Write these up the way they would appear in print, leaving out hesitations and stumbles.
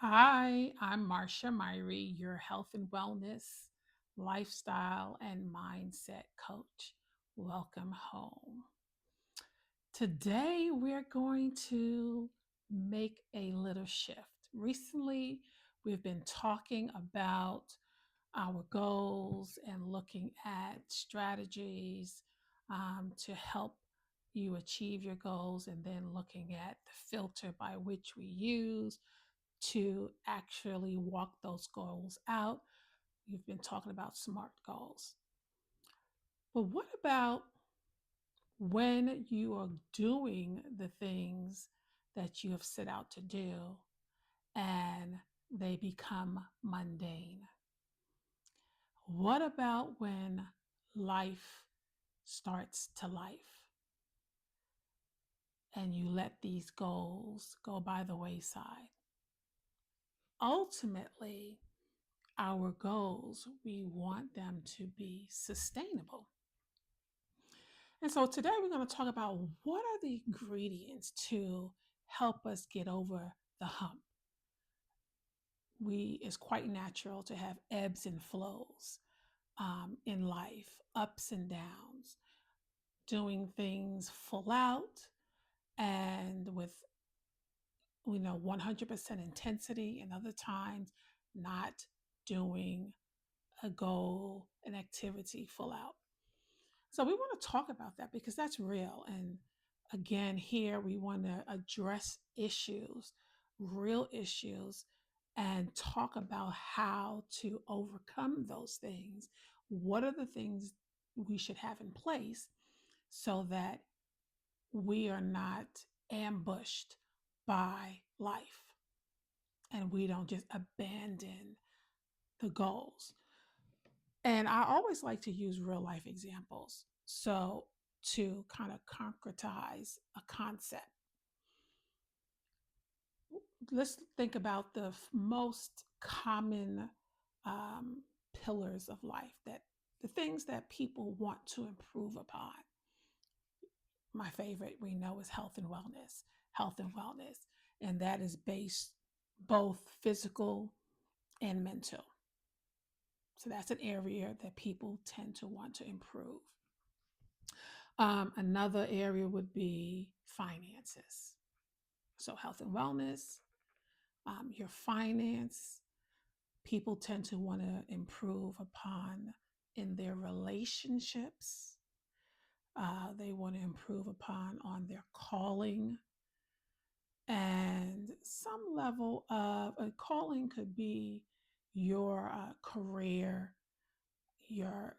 Hi, I'm Marsha Myrie, your health and wellness, lifestyle, and mindset coach. Welcome home. Today, we're going to make a little shift. Recently, we've been talking about our goals and looking at strategies to help you achieve your goals, and then looking at the filter by which we use to actually walk those goals out. You've been talking about SMART goals. But what about when you are doing the things that you have set out to do and they become mundane? What about when life starts to life and you let these goals go by the wayside? Ultimately, our goals, we want them to be sustainable. And so today we're going to talk about what are the ingredients to help us get over the hump. It's quite natural to have ebbs and flows in life, ups and downs, doing things full out and with 100% intensity, and other times not doing a goal, an activity full out. So we want to talk about that because that's real. And again, here we want to address issues, real issues, and talk about how to overcome those things. What are the things we should have in place so that we are not ambushed by life and we don't just abandon the goals? And I always like to use real life examples. So, to kind of concretize a concept, let's think about the most common um, pillars of life, that the things that people want to improve upon. My favorite, we know, is health and wellness, health and wellness. And that is based both physical and mental. So that's an area that people tend to want to improve. Another area would be finances. So, health and wellness, your finance, people tend to want to improve upon in their relationships. They want to improve upon on their calling, and some level of a calling could be your career, your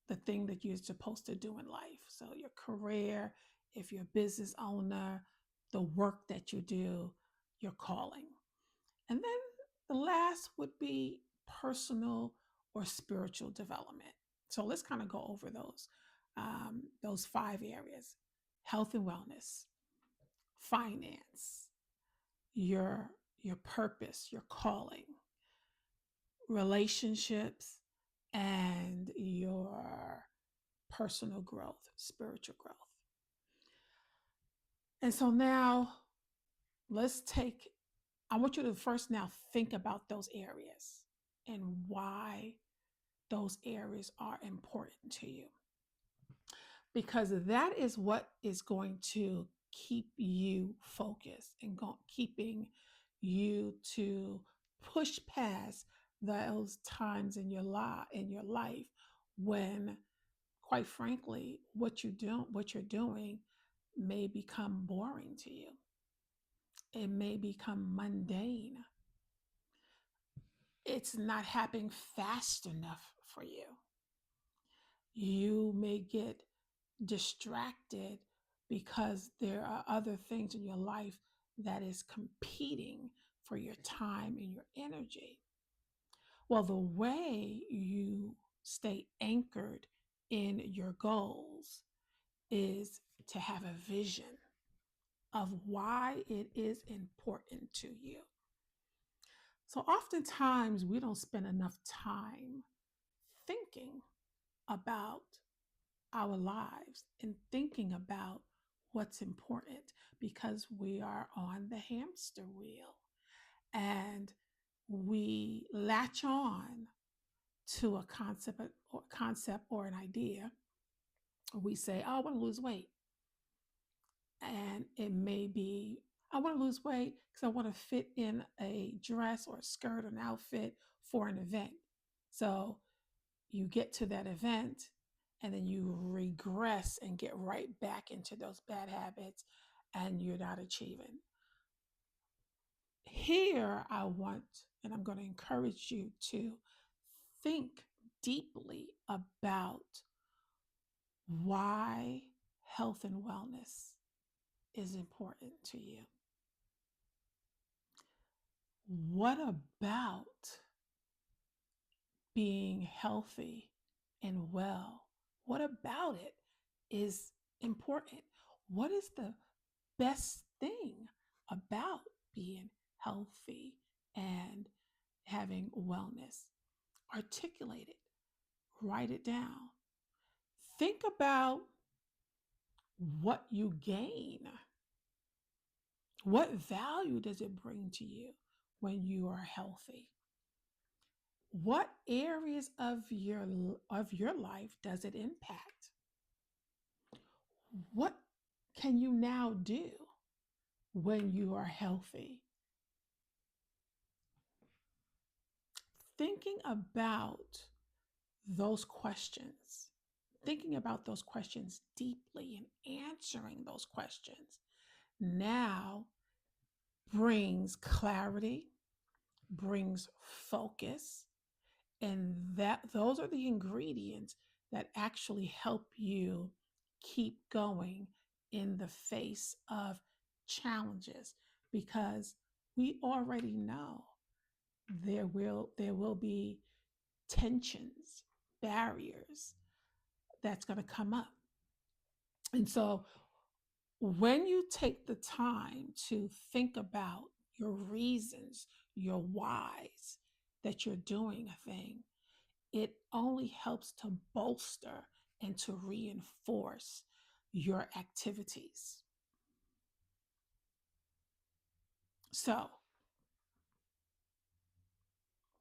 the thing that you're supposed to do in life. So, your career, if you're a business owner, the work that you do, your calling. And then the last would be personal or spiritual development. So, let's kind of go over those five areas: health and wellness, finance, your your purpose, your calling, relationships, and your personal growth, spiritual growth. And so now let's take, I want you to first now think about those areas and why those areas are important to you. Because that is what is going to keep you focused and keeping you to push past those times in your life when, quite frankly, what you're doing may become boring to you. It may become mundane. It's not happening fast enough for you. You may get distracted because there are other things in your life that is competing for your time and your energy. Well, the way you stay anchored in your goals is to have a vision of why it is important to you. So oftentimes we don't spend enough time thinking about our lives and thinking about what's important because we are on the hamster wheel and we latch on to a concept or an idea. We say, "Oh, I want to lose weight," and it may be, "I want to lose weight because I want to fit in a dress or a skirt or an outfit for an event." So you get to that event and then you regress and get right back into those bad habits and you're not achieving. Here, I want, and I'm going to encourage you to think deeply about why health and wellness is important to you. What about being healthy and well? What about it is important? What is the best thing about being healthy and having wellness? Articulate it, write it down. Think about what you gain. What value does it bring to you when you are healthy? What areas of your life does it impact? What can you now do when you are healthy? Thinking about those questions, thinking about those questions deeply and answering those questions now brings clarity, brings focus, and that those are the ingredients that actually help you keep going in the face of challenges, because we already know there will be tensions, barriers that's going to come up. And so when you take the time to think about your reasons, your whys that you're doing a thing, it only helps to bolster and to reinforce your activities. So,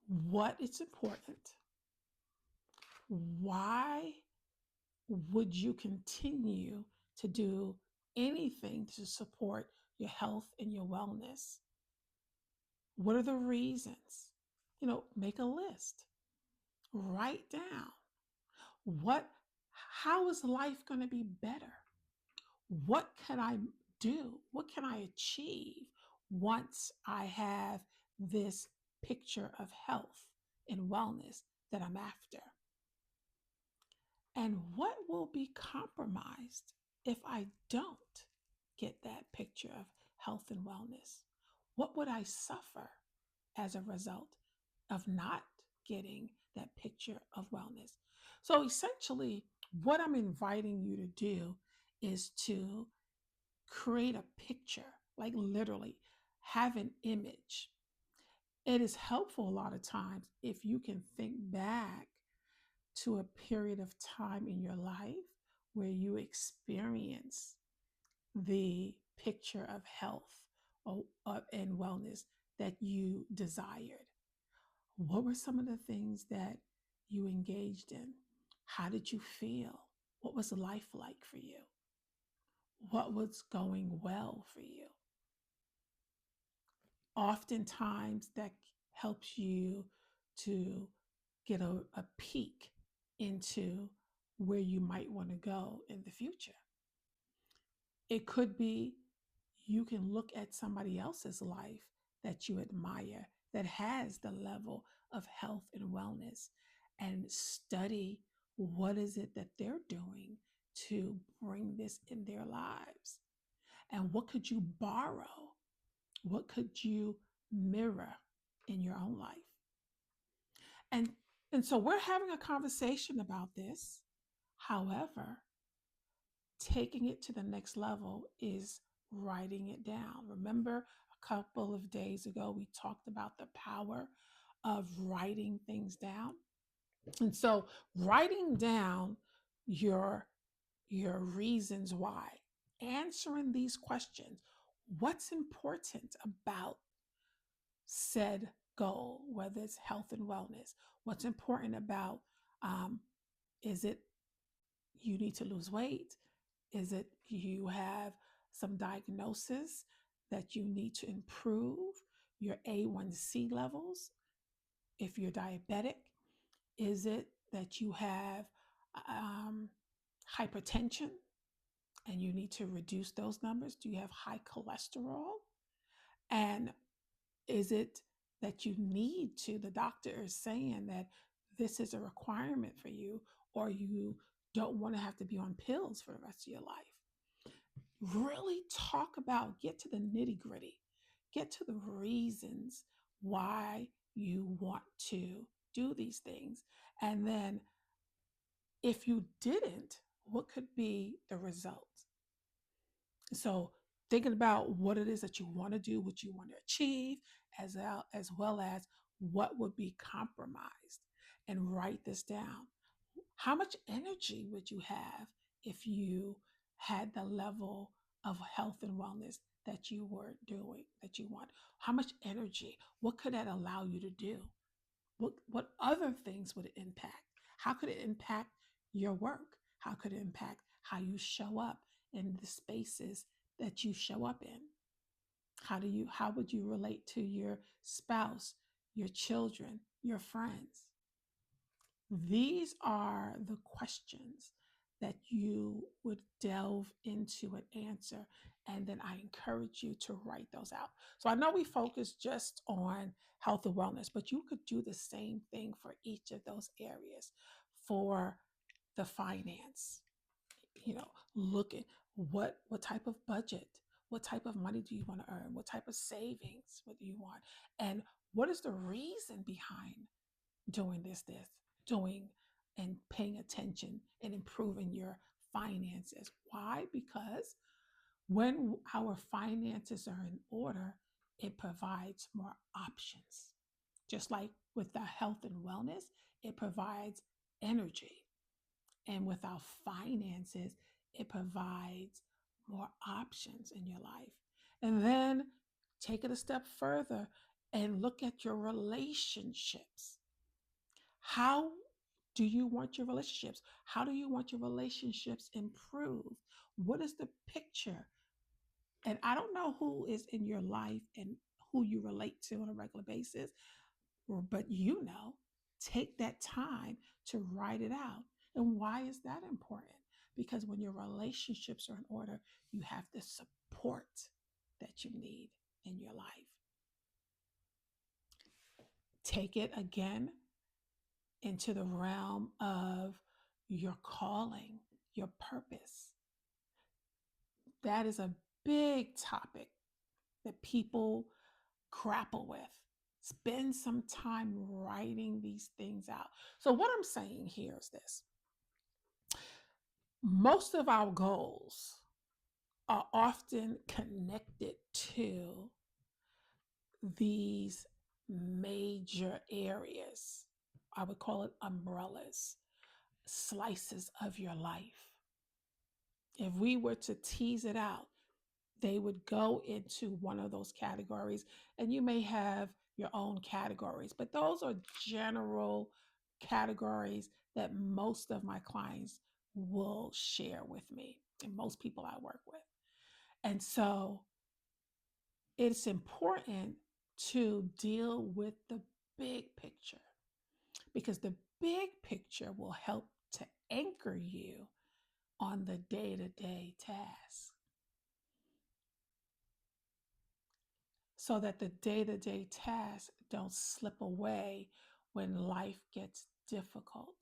what is important? Why would you continue to do anything to support your health and your wellness? What are the reasons? Make a list. Write down what how is life going to be better? What can I do? What can I achieve once I have this picture of health and wellness that I'm after? And what will be compromised if I don't get that picture of health and wellness? What would I suffer as a result of not getting that picture of wellness? So essentially, what I'm inviting you to do is to create a picture, like literally have an image. It is helpful a lot of times if you can think back to a period of time in your life where you experience the picture of health and wellness that you desired. What were some of the things that you engaged in? How did you feel? What was life like for you? What was going well for you? Oftentimes, that helps you to get a peek into where you might want to go in the future. It could be you can look at somebody else's life that you admire that has the level of health and wellness and study what is it that they're doing to bring this in their lives. And what could you borrow? What could you mirror in your own life? And and so we're having a conversation about this. However, taking it to the next level is writing it down. Remember, a couple of days ago, we talked about the power of writing things down. And so, writing down your your reasons why, answering these questions. What's important about said goal, whether it's health and wellness. What's important about, um, is it you need to lose weight? Is it you have some diagnosis that you need to improve your A1C levels? If you're diabetic, is it that you have um, hypertension and you need to reduce those numbers? Do you have high cholesterol? And is it that you need to, the doctor is saying that this is a requirement for you, or you don't want to have to be on pills for the rest of your life? Really talk about, get to the nitty gritty, get to the reasons why you want to do these things. And then if you didn't, what could be the result? So thinking about what it is that you want to do, what you want to achieve, as well as what would be compromised, and write this down. How much energy would you have if you had the level of health and wellness that you were doing, that you want? How much energy? What could that allow you to do? What other things would it impact? How could it impact your work? How could it impact how you show up in the spaces that you show up in? How would you relate to your spouse, your children, your friends? These are the questions that you would delve into and answer. And then I encourage you to write those out. So I know we focus just on health and wellness, but you could do the same thing for each of those areas. For the finance, look at what type of budget, what type of money do you want to earn, what type of savings, what do you want, and what is the reason behind doing doing and paying attention and improving your finances. Why? Because when our finances are in order, it provides more options. Just like with the health and wellness, it provides energy. And with our finances, it provides more options in your life. And then take it a step further and look at your relationships. How do you want your relationships? How do you want your relationships improved? What is the picture? And I don't know who is in your life and who you relate to on a regular basis, but take that time to write it out. And why is that important? Because when your relationships are in order, you have the support that you need in your life. Take it again into the realm of your calling, your purpose. That is a big topic that people grapple with. Spend some time writing these things out. So, what I'm saying here is this: most of our goals are often connected to these major areas. I would call it umbrellas, slices of your life. If we were to tease it out, they would go into one of those categories, and you may have your own categories, but those are general categories that most of my clients will share with me and most people I work with. And so it's important to deal with the big picture, because the big picture will help to anchor you on the day-to-day tasks, so that the day-to-day tasks don't slip away when life gets difficult.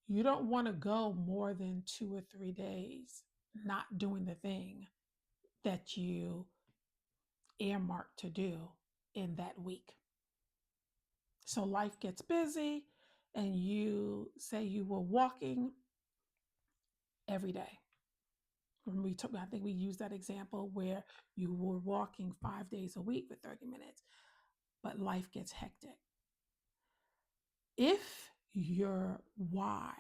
You don't want to go more than 2 or 3 days not doing the thing that you earmarked to do in that week. So life gets busy, and you say you were walking every day. When I think we used that example where you were walking 5 days a week for 30 minutes, but life gets hectic. If your why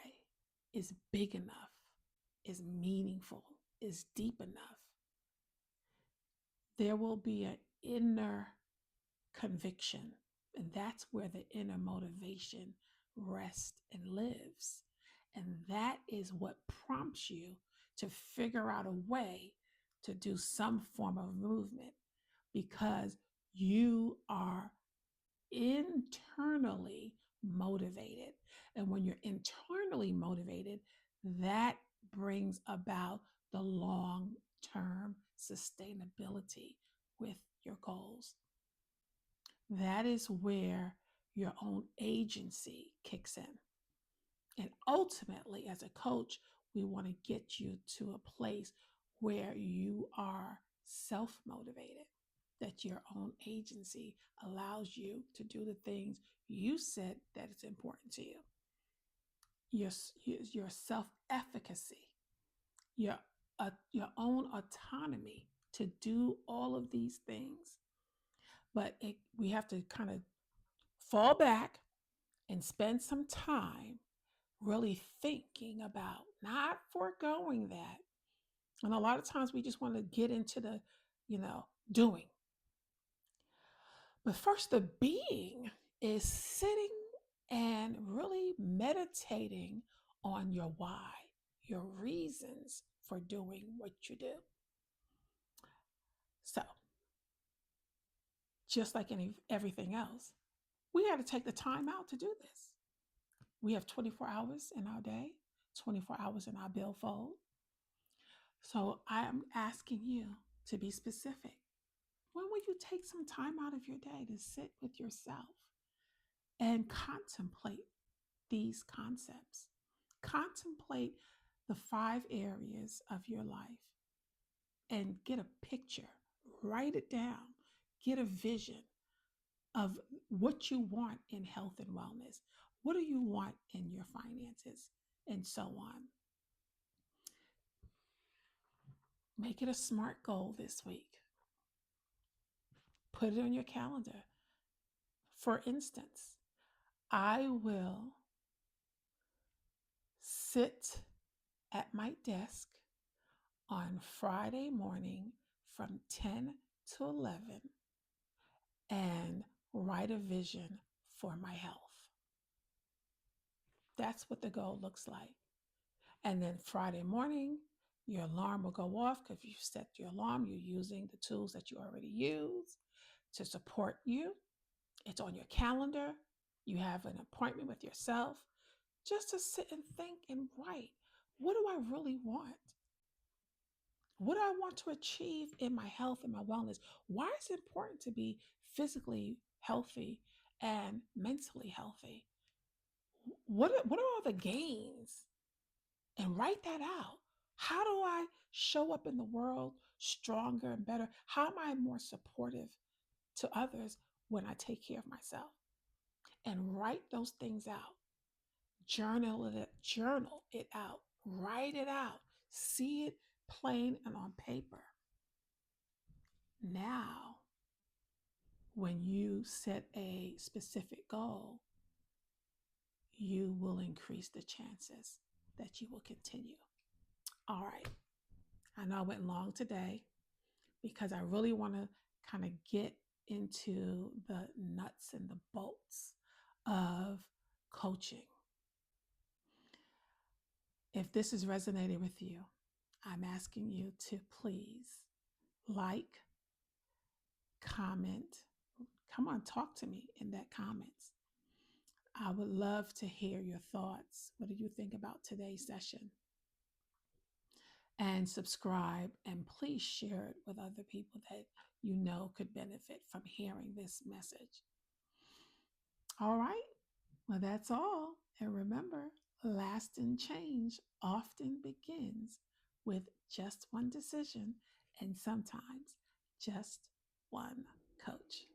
is big enough, is meaningful, is deep enough, there will be an inner conviction. And that's where the inner motivation rests and lives. And that is what prompts you to figure out a way to do some form of movement because you are internally motivated. And when you're internally motivated, that brings about the long term sustainability with your goals. That is where your own agency kicks in. And ultimately, as a coach, we want to get you to a place where you are self motivated, that your own agency allows you to do the things you said that is important to you, your self efficacy, your, your own autonomy to do all of these things. But we have to kind of fall back and spend some time really thinking about not foregoing that. And a lot of times we just want to get into the, doing. But first, the being is sitting and really meditating on your why, your reasons for doing what you do. So, just like everything else, we got to take the time out to do this. We have 24 hours in our day, 24 hours in our billfold. So I am asking you to be specific. When will you take some time out of your day to sit with yourself and contemplate these concepts? Contemplate the 5 areas of your life and get a picture, write it down, get a vision of what you want in health and wellness. What do you want in your finances? And so on. Make it a SMART goal this week. Put it on your calendar. For instance, I will sit at my desk on Friday morning from 10 to 11 and write a vision for my health. That's what the goal looks like. And then Friday morning, your alarm will go off because you set your alarm. You're using the tools that you already use to support you. It's on your calendar. You have an appointment with yourself just to sit and think and write. What do I really want? What do I want to achieve in my health and my wellness? Why is it important to be physically healthy and mentally healthy? What are all the gains? And write that out. How do I show up in the world stronger and better? How am I more supportive to others when I take care of myself? And write those things out. Journal it out. Write it out. See it plain and on paper. Now, when you set a specific goal, you will increase the chances that you will continue. All right. I know I went long today because I really want to kind of get into the nuts and the bolts of coaching. If this has resonated with you, I'm asking you to please like, comment. Come on, talk to me in that comments. I would love to hear your thoughts. What do you think about today's session? And subscribe, and please share it with other people that you know could benefit from hearing this message. All right. Well, that's all. And remember, lasting change often begins with just one decision and sometimes just one coach.